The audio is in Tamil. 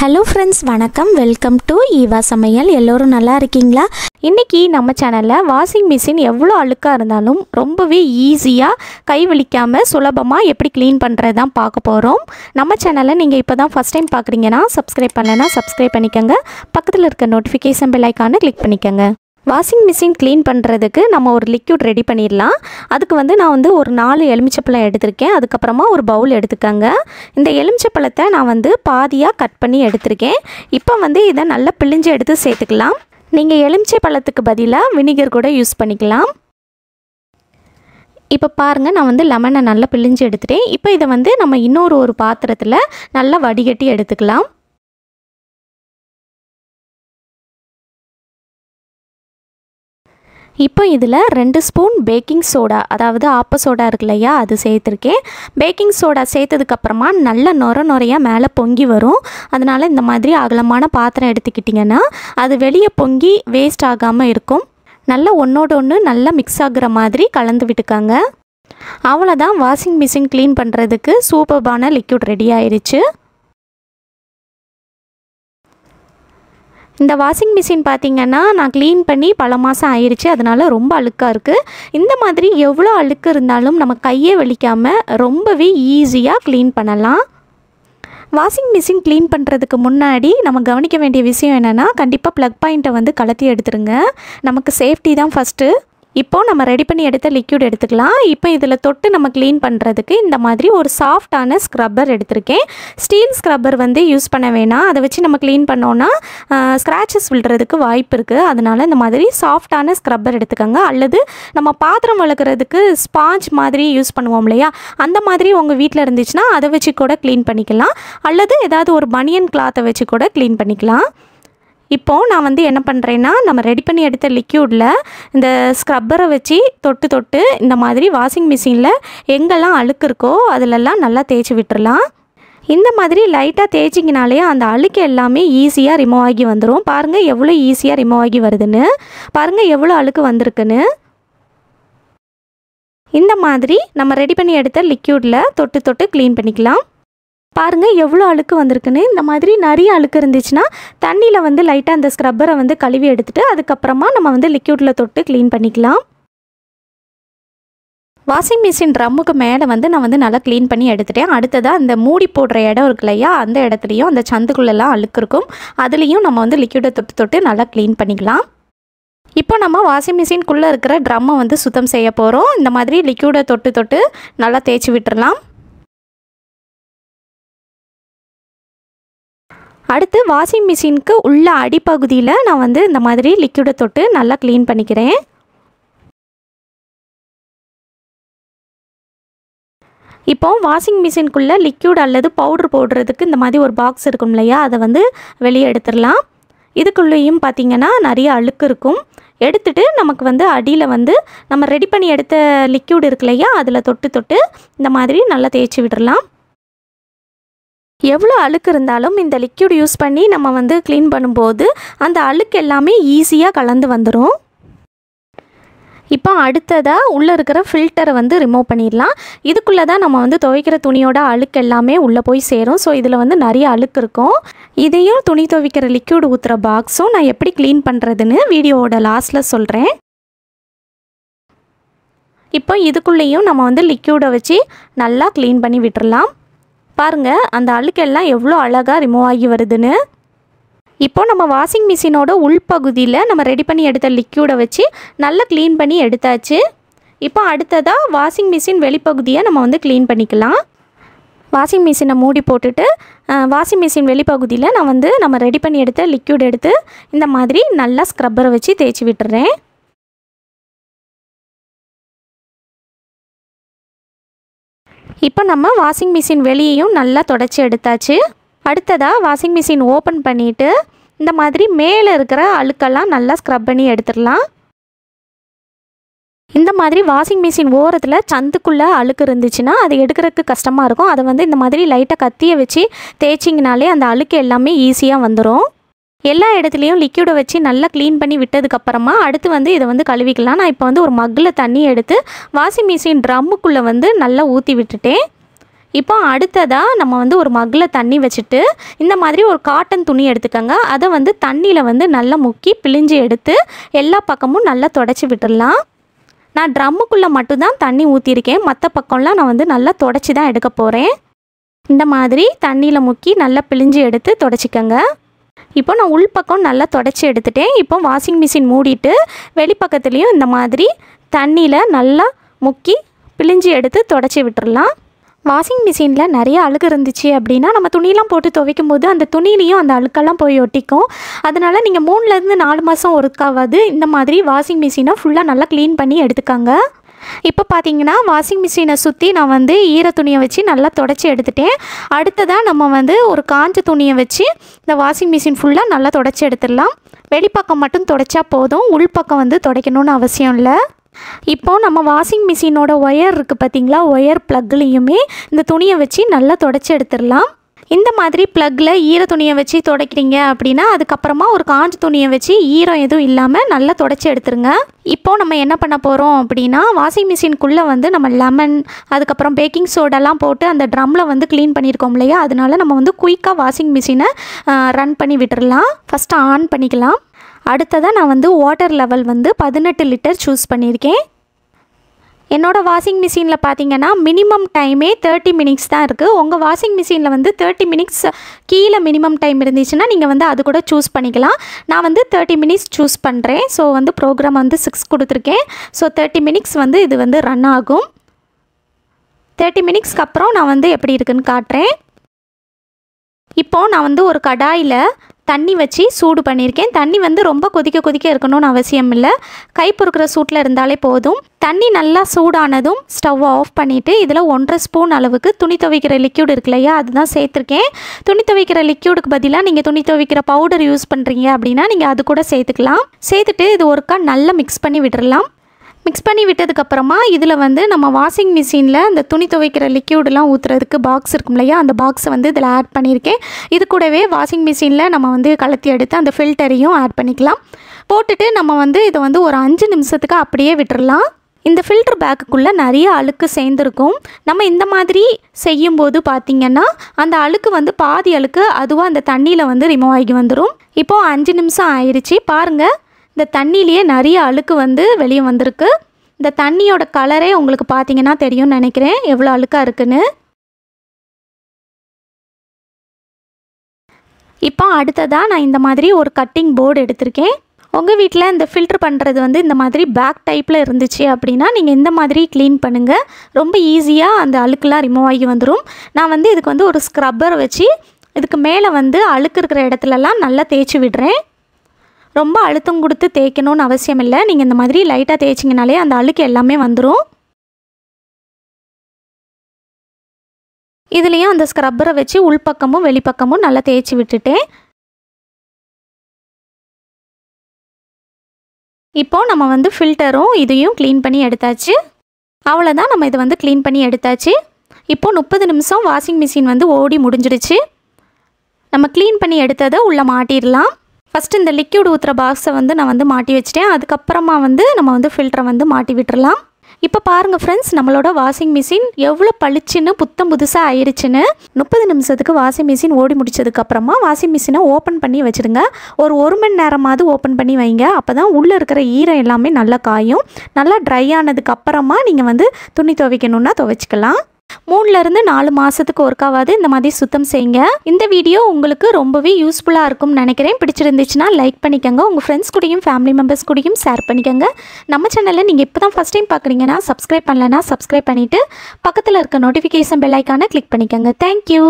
ஹலோ ஃப்ரெண்ட்ஸ், வணக்கம். வெல்கம் டு ஈவா சமையல். எல்லோரும் நல்லா இருக்கீங்களா? இன்றைக்கி நம்ம சேனலில் வாஷிங் மிஷின் எவ்வளோ அழுக்காக இருந்தாலும் ரொம்பவே ஈஸியாக கை வலிக்காமல் சுலபமாக எப்படி க்ளீன் பண்ணுறது தான் பார்க்க போகிறோம். நம்ம சேனலை நீங்கள் இப்போ தான் ஃபஸ்ட் டைம் பார்க்குறீங்கன்னா சப்ஸ்கிரைப் பண்ணலைன்னா சப்ஸ்கிரைப் பண்ணிக்கோங்க. பக்கத்தில் இருக்க நோட்டிஃபிகேஷன் பெல் ஐக்கானை கிளிக் பண்ணிக்கோங்க. வாஷிங் மிஷின் க்ளீன் பண்ணுறதுக்கு நம்ம ஒரு லிக்யூட் ரெடி பண்ணிடலாம். அதுக்கு நான் ஒரு 4 எலுமிச்சப்பழம் எடுத்திருக்கேன். அதுக்கப்புறமா ஒரு பவுல் எடுத்துக்கோங்க. இந்த எலுமிச்சப்பழத்தை நான் பாதியாக கட் பண்ணி எடுத்திருக்கேன். இப்போ இதை நல்லா பிழிஞ்சு எடுத்து சேர்த்துக்கலாம். நீங்கள் எலுமிச்சை பழத்துக்கு பதிலாக வினிகர் கூட யூஸ் பண்ணிக்கலாம். இப்போ பாருங்கள், நான் லெமனை நல்லா பிழிஞ்சு எடுத்துட்டேன். இப்போ இதை நம்ம இன்னொரு பாத்திரத்தில் நல்லா வடிகட்டி எடுத்துக்கலாம். இப்போ இதில் 2 ஸ்பூன் பேக்கிங் சோடா, அதாவது ஆப்ப சோடா இருக்கு இல்லையா, அது சேர்த்துருக்கேன். பேக்கிங் சோடா சேர்த்ததுக்கப்புறமா நல்ல நுரையாக மேலே பொங்கி வரும். அதனால் இந்த மாதிரி அகலமான பாத்திரம் எடுத்துக்கிட்டிங்கன்னா அது வெளியே பொங்கி வேஸ்ட் ஆகாமல் இருக்கும். நல்லா ஒன்றோட ஒன்று நல்லா மிக்ஸ் ஆகுற மாதிரி கலந்து விட்டுக்காங்க. அவ்வளோதான், வாஷிங் மிஷின் க்ளீன் பண்ணுறதுக்கு சூப்பர்பான லிக்யூட் ரெடி ஆயிடுச்சு. இந்த வாஷிங் மிஷின் பார்த்திங்கன்னா நான் க்ளீன் பண்ணி பல மாதம் ஆயிடுச்சு. அதனால் ரொம்ப அழுக்காக இருக்குது. இந்த மாதிரி எவ்வளோ அழுக்கு இருந்தாலும் நம்ம கையே வலிக்காமல் ரொம்பவே ஈஸியாக க்ளீன் பண்ணலாம். வாஷிங் மிஷின் க்ளீன் பண்ணுறதுக்கு முன்னாடி நம்ம கவனிக்க வேண்டிய விஷயம் என்னென்னா, கண்டிப்பாக ப்ளக் பாயிண்ட்டை கலத்தி எடுத்துருங்க. நமக்கு சேஃப்டி தான் ஃபஸ்ட்டு. இப்போது நம்ம ரெடி பண்ணி எடுத்த லிக்யூட் எடுத்துக்கலாம். இப்போ இதில் தொட்டு நம்ம க்ளீன் பண்ணுறதுக்கு இந்த மாதிரி ஒரு சாஃப்டான ஸ்க்ரப்பர் எடுத்திருக்கேன். ஸ்டீல் ஸ்க்ரப்பர் யூஸ் பண்ண வேணாம். அதை வச்சு நம்ம க்ளீன் பண்ணோன்னா ஸ்க்ராச்சஸ் விழுறதுக்கு வாய்ப்பு இருக்குது. அதனால் இந்த மாதிரி சாஃப்டான ஸ்க்ரப்பர் எடுத்துக்கோங்க. அல்லது நம்ம பாத்திரம் வளர்க்குறதுக்கு ஸ்பாஞ்ச் மாதிரி யூஸ் பண்ணுவோம் இல்லையா, அந்த மாதிரி உங்கள் வீட்டில் இருந்துச்சுன்னா அதை வச்சு கூட க்ளீன் பண்ணிக்கலாம். அல்லது ஏதாவது ஒரு பனியன் கிளாத்தை வச்சு கூட க்ளீன் பண்ணிக்கலாம். இப்போது நான் என்ன பண்ணுறேன்னா, நம்ம ரெடி பண்ணி எடுத்த லிக்யூடில் இந்த ஸ்க்ரப்பரை வச்சு தொட்டு இந்த மாதிரி வாஷிங் மிஷினில் எங்கெல்லாம் அழுக்கு இருக்கோ அதிலெல்லாம் நல்லா தேய்ச்சி விட்டுறலாம். இந்த மாதிரி லைட்டாக தேய்ச்சிங்கனாலே அந்த அழுக்கு எல்லாமே ஈஸியாக ரிமூவ் ஆகி வந்துடும். பாருங்கள் எவ்வளோ ஈஸியாக ரிமூவ் ஆகி வருதுன்னு. பாருங்கள் எவ்வளோ அழுக்கு வந்திருக்குன்னு. இந்த மாதிரி நம்ம ரெடி பண்ணி எடுத்த லிக்யூடில் தொட்டு க்ளீன் பண்ணிக்கலாம். பாருங்கள் எவ்வளோ அழுக்கு வந்திருக்குன்னு. இந்த மாதிரி நிறைய அழுக்கு இருந்துச்சுன்னா தண்ணியில் லைட்டாக அந்த ஸ்க்ரப்பரை கழுவி எடுத்துகிட்டு அதுக்கப்புறமா நம்ம லிக்யூடில் தொட்டு க்ளீன் பண்ணிக்கலாம். வாஷிங் மிஷின் ட்ரம்முக்கு மேலே நான் நல்லா க்ளீன் பண்ணி எடுத்துட்டேன். அடுத்ததாக அந்த மூடி போடுற இடம் இருக்கு இல்லையா, அந்த இடத்துலையும் அந்த சந்துக்குள்ளெல்லாம் அழுக்கு இருக்கும். அதுலேயும் நம்ம லிக்யூடை தொட்டு நல்லா க்ளீன் பண்ணிக்கலாம். இப்போ நம்ம வாஷிங் மிஷின்குள்ளே இருக்கிற ட்ரம்மை சுத்தம் செய்ய போகிறோம். இந்த மாதிரி லிக்யூடை தொட்டு நல்லா தேய்ச்சி விட்டுறலாம். அடுத்து வாஷிங் மிஷினுக்கு உள்ள அடிப்பகுதியில் நான் இந்த மாதிரி லிக்யூடை தொட்டு நல்லா க்ளீன் பண்ணிக்கிறேன். இப்போ வாஷிங் மிஷினுக்குள்ளே லிக்யூட் அல்லது பவுட்ரு போடுறதுக்கு இந்த மாதிரி ஒரு பாக்ஸ் இருக்கும் இல்லையா, அதை வெளியே எடுத்துடலாம். இதுக்குள்ளேயும் பார்த்திங்கன்னா நிறைய அழுக்கு இருக்கும். எடுத்துகிட்டு நமக்கு அடியில் நம்ம ரெடி பண்ணி எடுத்த லிக்யூட் இருக்கு இல்லையா, அதில் தொட்டு இந்த மாதிரி நல்லா தேய்ச்சி விடலாம். எவ்வளோ அழுக்கு இருந்தாலும் இந்த லிக்யூட் யூஸ் பண்ணி நம்ம க்ளீன் பண்ணும்போது அந்த அழுக்கு எல்லாமே ஈஸியாக கலந்து வந்துடும். இப்போ அடுத்ததாக உள்ளே இருக்கிற ஃபில்டரை ரிமூவ் பண்ணிடலாம். இதுக்குள்ளே தான் நம்ம துவைக்கிற துணியோட அழுக்கு எல்லாமே உள்ளே போய் சேரும். ஸோ இதில் நிறைய அழுக்கு இருக்கும். இதையும் துணி துவைக்கிற லிக்யூட் ஊற்றுற பாக்ஸும் நான் எப்படி க்ளீன் பண்ணுறதுன்னு வீடியோவோட லாஸ்ட்டில் சொல்கிறேன். இப்போ இதுக்குள்ளேயும் நம்ம லிக்யூடை வச்சு நல்லா க்ளீன் பண்ணி விட்டுறலாம். பாருங்கள் அந்த அழுக்கெல்லாம் எவ்வளோ அழகாக ரிமூவ் ஆகி வருதுன்னு. இப்போ நம்ம வாஷிங் மிஷினோட உள்பகுதியில் நம்ம ரெடி பண்ணி எடுத்த லிக்யூடை வச்சு நல்லா க்ளீன் பண்ணி எடுத்தாச்சு. இப்போ அடுத்ததாக வாஷிங் மிஷின் வெளிப்பகுதியை நம்ம க்ளீன் பண்ணிக்கலாம். வாஷிங் மிஷினை மூடி போட்டுட்டு வாஷிங் மிஷின் வெளிப்பகுதியில் நான் நம்ம ரெடி பண்ணி எடுத்த லிக்யூட் எடுத்து இந்த மாதிரி நல்லா ஸ்க்ரப்பரை வச்சு தேய்ச்சி விட்டுறேன். இப்போ நம்ம வாஷிங் மிஷின் வெளியையும் நல்லா தொடச்சி எடுத்தாச்சு. அடுத்ததாக வாஷிங் மிஷின் ஓப்பன் பண்ணிவிட்டு இந்த மாதிரி மேலே இருக்கிற அழுக்கெல்லாம் நல்லா ஸ்க்ரப் பண்ணி எடுத்துடலாம். இந்த மாதிரி வாஷிங் மிஷின் ஓரத்தில் சந்துக்குள்ளே அழுக்கு இருந்துச்சுன்னா அது எடுக்கிறதுக்கு கஷ்டமாக இருக்கும். அதை இந்த மாதிரி லைட்டாக கத்தியை வச்சு தேய்ச்சிங்கனாலே அந்த அழுக்கு எல்லாமே ஈஸியாக வந்துடும். எல்லா இடத்துலையும் லிக்யூடை வச்சு நல்லா க்ளீன் பண்ணி விட்டதுக்கப்புறமா அடுத்து இதை கழுவிக்கலாம். நான் இப்போ ஒரு மக்கில் தண்ணி எடுத்து வாஷிங் மிஷின் ட்ரம்முக்குள்ளே நல்லா ஊற்றி விட்டுட்டேன். இப்போ அடுத்ததாக நம்ம வந்து ஒரு மக்கில் தண்ணி வச்சுட்டு இந்த மாதிரி ஒரு காட்டன் துணி எடுத்துக்கோங்க. அதை வந்து தண்ணியில் வந்து நல்லா முக்கி பிழிஞ்சு எடுத்து எல்லா பக்கமும் நல்லா தொடச்சி விட்டுடலாம். நான் ட்ரம்முக்குள்ளே மட்டும்தான் தண்ணி ஊற்றிருக்கேன், மற்ற பக்கம்லாம் நான் வந்து நல்லா தொடச்சி தான் எடுக்க போகிறேன். இந்த மாதிரி தண்ணியில் முக்கி நல்லா பிழிஞ்சு எடுத்து தொடச்சிக்கோங்க. இப்போ நான் உள் பக்கம் நல்லா தொடச்சி எடுத்துட்டேன். இப்போ வாஷிங் மிஷின் மூடிட்டு வெளிப்பக்கத்துலேயும் இந்த மாதிரி தண்ணியில் நல்லா முக்கி பிழிஞ்சு எடுத்து தொடச்சி விட்டுடலாம். வாஷிங் மிஷினில் நிறைய அழுக்கு இருந்துச்சு அப்படின்னா நம்ம துணியெலாம் போட்டு துவைக்கும் போது அந்த துணியிலையும் அந்த அழுக்கெல்லாம் போய் ஒட்டிக்கும். அதனால் நீங்கள் 3லேருந்து 4 மாதம் ஒருக்காவது இந்த மாதிரி வாஷிங் மிஷினை ஃபுல்லாக நல்லா க்ளீன் பண்ணி எடுத்துக்காங்க. இப்போ பார்த்தீங்கன்னா வாஷிங் மிஷினை சுற்றி நான் வந்து ஈர துணியை வச்சு நல்லா தொடச்சி எடுத்துட்டேன். அடுத்ததாக நம்ம வந்து ஒரு காஞ்ச துணியை வச்சு இந்த வாஷிங் மிஷின் ஃபுல்லாக நல்லா தொடச்சி எடுத்துடலாம். வெளிப்பக்கம் மட்டும் தொடச்சா போதும், உள்பக்கம் வந்து துடைக்கணும்னு அவசியம் இல்லை. இப்போது நம்ம வாஷிங் மிஷினோட ஒயர் இருக்குது பார்த்திங்களா, ஒயர் ப்ளக்லேயுமே இந்த துணியை வச்சு நல்லா தொடச்சி எடுத்துடலாம். இந்த மாதிரி ப்ளக்கில் ஈர துணியை வச்சு துடைக்கிறீங்க அப்படின்னா அதுக்கப்புறமா ஒரு காஞ்ச துணியை வச்சு ஈரம் எதுவும் இல்லாமல் நல்லா தொடச்சி எடுத்துருங்க. இப்போது நம்ம என்ன பண்ண போகிறோம் அப்படின்னா வாஷிங் மிஷினுக்குள்ளே வந்து நம்ம லெமன் அதுக்கப்புறம் பேக்கிங் சோடாலாம் போட்டு அந்த ட்ரம்மில் வந்து க்ளீன் பண்ணியிருக்கோம் இல்லையா, அதனால நம்ம வந்து குயிக்காக வாஷிங் மிஷினை ரன் பண்ணி விட்டுடலாம். ஃபஸ்ட்டு ஆன் பண்ணிக்கலாம். அடுத்ததாக நான் வந்து வாட்டர் லெவல் வந்து 18 லிட்டர் சூஸ் பண்ணியிருக்கேன். என்னோடய வாஷிங் மிஷினில் பார்த்தீங்கன்னா மினிமம் டைமே 30 மினிட்ஸ் தான் இருக்குது. உங்கள் வாஷிங் மிஷினில் வந்து 30 மினிட்ஸ் கீழே மினிமம் டைம் இருந்துச்சுன்னா நீங்கள் வந்து அது கூட சூஸ் பண்ணிக்கலாம். நான் வந்து 30 மினிட்ஸ் சூஸ் பண்ணுறேன். ஸோ வந்து ப்ரோக்ராம் வந்து 6 கொடுத்துருக்கேன். ஸோ 30 மினிட்ஸ் வந்து இது வந்து ரன் ஆகும். 30 மினிட்ஸ்க்கு அப்புறம் நான் வந்து எப்படி இருக்குன்னு காட்டுறேன். இப்போது நான் வந்து ஒரு கடாயில் தண்ணி வச்சு சூடு பண்ணியிருக்கேன். தண்ணி வந்து ரொம்ப கொதிக்க இருக்கணும்னு அவசியம் இல்லை, கை பொறுக்கிற சூட்டில் இருந்தாலே போதும். தண்ணி நல்லா சூடானதும் ஸ்டவ் ஆஃப் பண்ணிவிட்டு இதில் 1.5 ஸ்பூன் அளவுக்கு துணி துவைக்கிற லிக்யூட் இருக்கு இல்லையா, அதுதான் சேர்த்துருக்கேன். துணி துவைக்கிற லிக்யூடுக்கு பதிலாக நீங்கள் துணி துவைக்கிற பவுடர் யூஸ் பண்ணுறீங்க அப்படின்னா நீங்கள் அது கூட சேர்த்துக்கலாம். சேர்த்துட்டு இது ஒருக்கா நல்லா மிக்ஸ் பண்ணி விட்டுடலாம். மிக்ஸ் பண்ணி விட்டதுக்கப்புறமா இதில் வந்து நம்ம வாஷிங் மிஷினில் இந்த துணி துவைக்கிற லிக்யூடெலாம் ஊற்றுறதுக்கு பாக்ஸ் இருக்கும் இல்லையா, அந்த பாக்ஸை வந்து இதில் ஆட் பண்ணியிருக்கேன். இது கூடவே வாஷிங் மிஷினில் நம்ம வந்து கலத்தி எடுத்து அந்த ஃபில்டரையும் ஆட் பண்ணிக்கலாம். போட்டுட்டு நம்ம வந்து இதை வந்து ஒரு 5 நிமிஷத்துக்கு அப்படியே விட்டுடலாம். இந்த ஃபில்டர் பேக்குக்குள்ளே நிறைய அழுக்கு சேர்ந்துருக்கும். நம்ம இந்த மாதிரி செய்யும்போது பார்த்திங்கன்னா அந்த அழுக்கு வந்து பாதி அழுக்கு அதுவாக அந்த தண்ணியில் வந்து ரிமூவ் ஆகி வந்துடும். இப்போது 5 நிமிஷம் ஆயிடுச்சு பாருங்கள். இந்த தண்ணியிலேயே நிறைய அழுக்கு வந்து வெளியே வந்திருக்கு. இந்த தண்ணியோட கலரே உங்களுக்கு பார்த்தீங்கன்னா தெரியும்னு நினைக்கிறேன் எவ்வளோ அழுக்காக இருக்குன்னு. இப்போ அடுத்ததாக நான் இந்த மாதிரி ஒரு கட்டிங் போர்டு எடுத்திருக்கேன். உங்கள் வீட்டில் இந்த ஃபில்டர் பண்ணுறது வந்து இந்த மாதிரி பேக் டைப்பில் இருந்துச்சு அப்படின்னா நீங்கள் இந்த மாதிரி க்ளீன் பண்ணுங்கள். ரொம்ப ஈஸியாக அந்த அழுக்கெலாம் ரிமூவ் ஆகி வந்துடும். நான் வந்து இதுக்கு வந்து ஒரு ஸ்க்ரப்பர் வச்சு இதுக்கு மேலே வந்து அழுக்கு இருக்கிற இடத்துலலாம் நல்லா தேய்ச்சி விடுறேன். ரொம்ப அழுத்தம் கொடுத்து தேய்க்கணும்னு அவசியம் இல்லை, நீங்கள் இந்த மாதிரி லைட்டாக தேய்ச்சிங்கனாலே அந்த அழுக்கு எல்லாமே வந்துடும். இதுலேயும் அந்த ஸ்க்ரப்பரை வச்சு உள்பக்கமும் வெளிப்பக்கமும் நல்லா தேய்ச்சி விட்டுட்டேன். இப்போது நம்ம வந்து ஃபில்டரும் இதையும் க்ளீன் பண்ணி எடுத்தாச்சு. அவ்வளோதான், நம்ம இதை வந்து க்ளீன் பண்ணி எடுத்தாச்சு. இப்போது 30 நிமிஷம் வாஷிங் மிஷின் வந்து ஓடி முடிஞ்சிடுச்சு. நம்ம க்ளீன் பண்ணி எடுத்ததை உள்ளே மாட்டிடலாம். ஃபஸ்ட்டு இந்த லிக்யூட் ஊற்றுற பாக்ஸை வந்து நான் வந்து மாட்டி வச்சிட்டேன். அதுக்கப்புறமா வந்து நம்ம வந்து ஃபில்டரை வந்து மாட்டி விட்டுறலாம். இப்போ பாருங்கள் ஃப்ரெண்ட்ஸ், நம்மளோட வாஷிங் மிஷின் எவ்வளோ பளிச்சுன்னு புத்தம் புதுசாக ஆயிடுச்சுன்னு. 30 நிமிஷத்துக்கு வாஷிங் மிஷின் ஓடி முடிச்சதுக்கப்புறமா வாஷிங் மிஷினை ஓப்பன் பண்ணி வச்சுடுங்க. ஒரு 1 மணி நேரமாவது ஓப்பன் பண்ணி வைங்க. அப்போ தான் உள்ளே இருக்கிற ஈரம் எல்லாமே நல்லா காயும். நல்லா ட்ரை ஆனதுக்கப்புறமா நீங்கள் வந்து துணி துவைக்கணுன்னா துவைச்சிக்கலாம். 3லேருந்து 4 மாதத்துக்கு ஒருக்காவது இந்த மாதிரி சுத்தம் செய்யுங்க. இந்த வீடியோ உங்களுக்கு ரொம்பவே யூஸ்ஃபுல்லாக இருக்கும்னு நினைக்கிறேன். பிடிச்சிருந்துச்சுன்னா லைக் பண்ணிக்கோங்க. உங்கள் ஃப்ரெண்ட்ஸ் கூடயும் ஃபேமிலி மெம்பர்ஸ் கூடயும் ஷேர் பண்ணிக்கோங்க. நம்ம சேனலில் நீங்கள் இப்போ தான் ஃபஸ்ட் டைம் பார்க்குறீங்கன்னா சப்ஸ்கிரைப் பண்ணலைன்னா சப்ஸ்கிரைப் பண்ணிவிட்டு பக்கத்தில் இருக்க நோட்டிஃபிகேஷன் பெல் ஐக்கானை கிளிக் பண்ணிக்கோங்க. தேங்க்யூ.